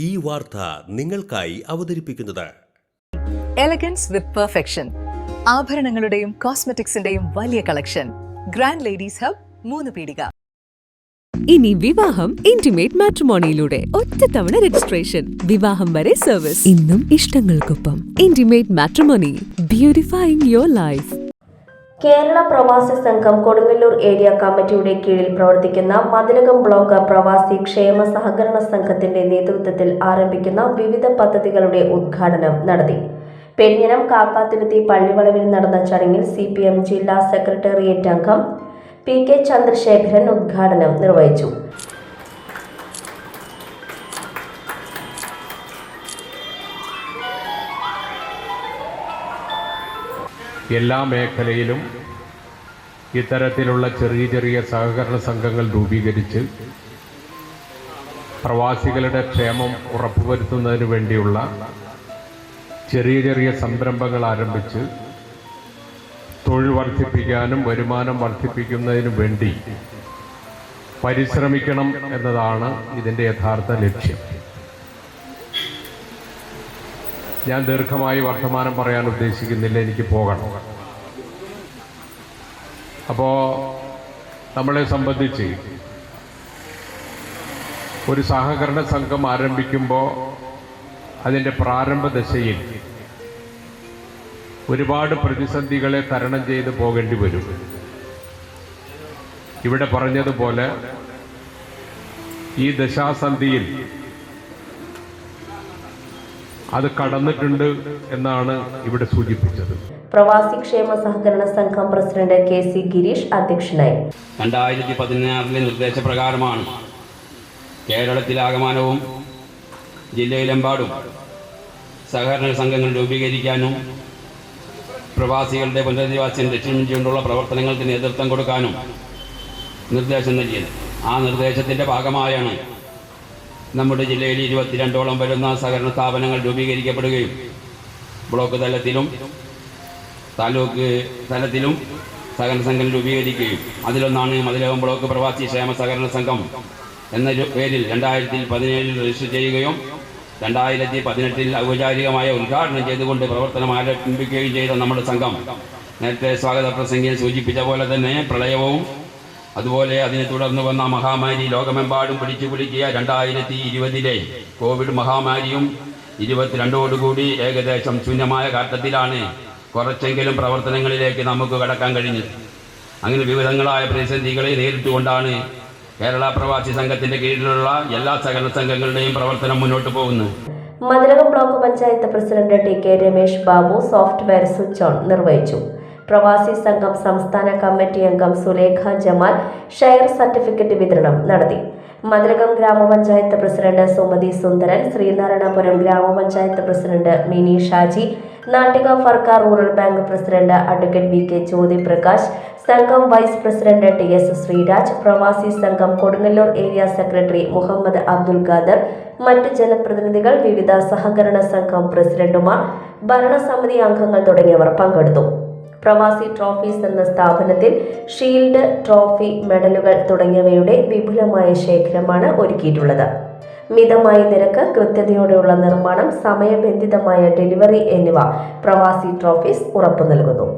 ഈ വാർത്ത നിങ്ങൾക്കായി അവതരിപ്പിക്കുന്നത് എലഗൻസ് വിത്ത് പെർഫെക്ഷൻ. ആഭരണങ്ങളുടെയും കോസ്മെറ്റിക്സിന്റെയും വലിയ കളക്ഷൻ. ഗ്രാൻഡ് ലേഡീസ് ഹബ്, 3 പീടിക. ഇനി വിവാഹം ഇന്റിമേറ്റ് മാട്രിമോണിയിലൂടെ ഒറ്റത്തവണ രജിസ്ട്രേഷൻ, വിവാഹം വരെ സർവീസ്. ഇന്നും ഇഷ്ടങ്ങൾക്കൊപ്പം intimate matrimony, beautifying your life. Kerala Pravasi Sangham Kodungallur area കമ്മിറ്റിയുടെ കീഴിൽ പ്രവർത്തിക്കുന്ന മതിലകം ബ്ലോക്ക് പ്രവാസി ക്ഷേമ സഹകരണ സംഘത്തിന്റെ നേതൃത്വത്തിൽ ആരംഭിക്കുന്ന വിവിധ പദ്ധതികളുടെ ഉദ്ഘാടനം നടത്തി. പെരിഞ്ഞനം കാക്കാത്തുരുത്തി പള്ളിവളവിൽ നടന്ന ചടങ്ങിൽ CPM ജില്ലാ സെക്രട്ടേറിയറ്റ് അംഗം PK ചന്ദ്രശേഖരൻ ഉദ്ഘാടനം നിർവഹിച്ചു. എല്ലാ മേഖലയിലും ഇത്തരത്തിലുള്ള ചെറിയ ചെറിയ സഹകരണ സംഘങ്ങൾ രൂപീകരിച്ച് പ്രവാസികളുടെ ക്ഷേമം ഉറപ്പുവരുത്തുന്നതിന് വേണ്ടിയുള്ള ചെറിയ ചെറിയ സംരംഭങ്ങൾ ആരംഭിച്ച് തൊഴിൽ വർദ്ധിപ്പിക്കാനും വരുമാനം വർദ്ധിപ്പിക്കുന്നതിനും വേണ്ടി പരിശ്രമിക്കണം എന്നതാണ് ഇതിൻ്റെ യഥാർത്ഥ ലക്ഷ്യം. ഞാൻ ദീർഘമായി വർത്തമാനം പറയാൻ ഉദ്ദേശിക്കുന്നില്ല, എനിക്ക് പോകണം. അപ്പോൾ നമ്മളെ സംബന്ധിച്ച് ഒരു സഹകരണ സംഘം ആരംഭിക്കുമ്പോൾ അതിൻ്റെ പ്രാരംഭ ദശയിൽ ഒരുപാട് പ്രതിസന്ധികളെ തരണം ചെയ്ത് പോകേണ്ടി വരും. ഇവിടെ പറഞ്ഞതുപോലെ ഈ ദശാസന്ധിയിൽ അത് കടന്നിട്ടുണ്ട് എന്നാണ് ഇവിടെ സൂചിപ്പിച്ചത്. പ്രവാസി ക്ഷേമ സഹകരണ സംഘം പ്രസിഡന്റ് KC ഗിരീഷ് അധ്യക്ഷനായി. 2016 നിർദ്ദേശപ്രകാരമാണ് കേരളത്തിലാകമാനവും ജില്ലയിലെമ്പാടും സഹകരണ സംഘങ്ങൾ രൂപീകരിക്കാനും പ്രവാസികളുടെ പുനരധിവാസം ലക്ഷ്യമിച്ചുകൊണ്ടുള്ള പ്രവർത്തനങ്ങൾക്ക് നേതൃത്വം കൊടുക്കാനും നിർദ്ദേശം നൽകിയത്. ആ നിർദ്ദേശത്തിൻ്റെ ഭാഗമായാണ് നമ്മുടെ ജില്ലയിൽ 22ഓളം വരുന്ന സഹകരണ സ്ഥാപനങ്ങൾ രൂപീകരിക്കപ്പെടുകയും ബ്ലോക്ക് തലത്തിലും താലൂക്ക് തലത്തിലും സഹകരണ സംഘം രൂപീകരിക്കുകയും അതിലൊന്നാണ് മതിലകം ബ്ലോക്ക് പ്രവാസി ക്ഷേമ സഹകരണ സംഘം എന്ന പേരിൽ 2017 രജിസ്റ്റർ ചെയ്യുകയും 2018 ഔപചാരികമായ ഉദ്ഘാടനം ചെയ്തുകൊണ്ട് പ്രവർത്തനം ആരംഭിക്കുകയും ചെയ്ത നമ്മുടെ സംഘം നേരത്തെ സ്വാഗത പ്രസംഗിയെ സൂചിപ്പിച്ച പോലെ തന്നെ പ്രളയവും അതുപോലെ അതിനെ തുടർന്ന് വന്ന മഹാമാരി ലോകമെമ്പാടും പിടിച്ചു പിടിക്കുക 2020 കോവിഡ് മഹാമാരിയും 22ഓടുകൂടി ഏകദേശം ശൂന്യമായ ഘട്ടത്തിലാണ് കുറച്ചെങ്കിലും പ്രവർത്തനങ്ങളിലേക്ക് നമുക്ക് കടക്കാൻ കഴിഞ്ഞത്. അങ്ങനെ വിവിധങ്ങളായ പ്രതിസന്ധികളെ നേരിട്ടുകൊണ്ടാണ് കേരള പ്രവാസി സംഘത്തിന്റെ കീഴിലുള്ള എല്ലാ സഹകരണ സംഘങ്ങളുടെയും പ്രവർത്തനം മുന്നോട്ട് പോകുന്നത്. Mathilakam block panchayat president TK Ramesh Babu software switch on നിർവഹിച്ചു. പ്രവാസി സംഘം സംസ്ഥാന കമ്മിറ്റി അംഗം സുലേഖ ജമാൽ ഷെയർ സർട്ടിഫിക്കറ്റ് വിതരണം നടത്തി. മതിലകം ഗ്രാമപഞ്ചായത്ത് president Sumathi Sundaran, Sreenarayanapuram grama panchayat president Mini Shaji, Nattika Firka rural bank president advocate VK Jyothiprakash, Sangham vice president TS Sreeraj, Pravasi Sangham Kodungallur area secretary Muhammad Abdul Khader, മറ്റ് ജനപ്രതിനിധികൾ, വിവിധ സഹകരണ സംഘം പ്രസിഡന്റുമാർ, ഭരണസമിതി അംഗങ്ങൾ തുടങ്ങിയവർ പങ്കെടുത്തു. പ്രവാസി ട്രോഫീസ് എന്ന സ്ഥാപനത്തിൽ ഷീൽഡ്, ട്രോഫി, മെഡലുകൾ തുടങ്ങിയവയുടെ വിപുലമായ ശേഖരമാണ് ഒരുക്കിയിട്ടുള്ളത്. മിതമായ നിരക്ക്, കൃത്യതയോടെയുള്ള നിർമ്മാണം, സമയബന്ധിതമായ ഡെലിവറി എന്നിവ പ്രവാസി ട്രോഫീസ് ഉറപ്പു നൽകുന്നു.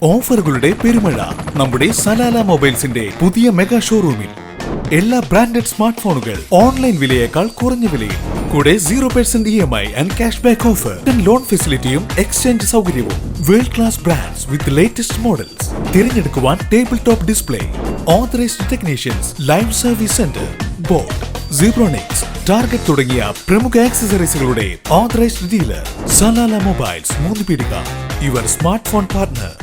ഓഫറുകളുടെ പെരുമഴ നമ്മുടെ സലാല മൊബൈൽസിന്റെ പുതിയ മെഗാ ഷോറൂമിൽ. എല്ലാ ബ്രാൻഡഡ് സ്മാർട്ട് ഫോണുകൾ ഓൺലൈൻ വിലയേക്കാൾ കുറഞ്ഞ വിലയിൽ, കൂടെ 0% EMI and cash back offer, loan ഫെസിലിറ്റിയും എക്സ്ചേഞ്ച് സൗകര്യവും. World class brands with latest models. തിരഞ്ഞെടുക്കുവാൻ table top display, authorised technicians, live service centre, boat, Zebronics, Target തുടങ്ങിയ പ്രമുഖ ആക്സസറീസുകളുടെ authorised dealer. Salalah mobiles, 3 Peedika, your smart phone partner.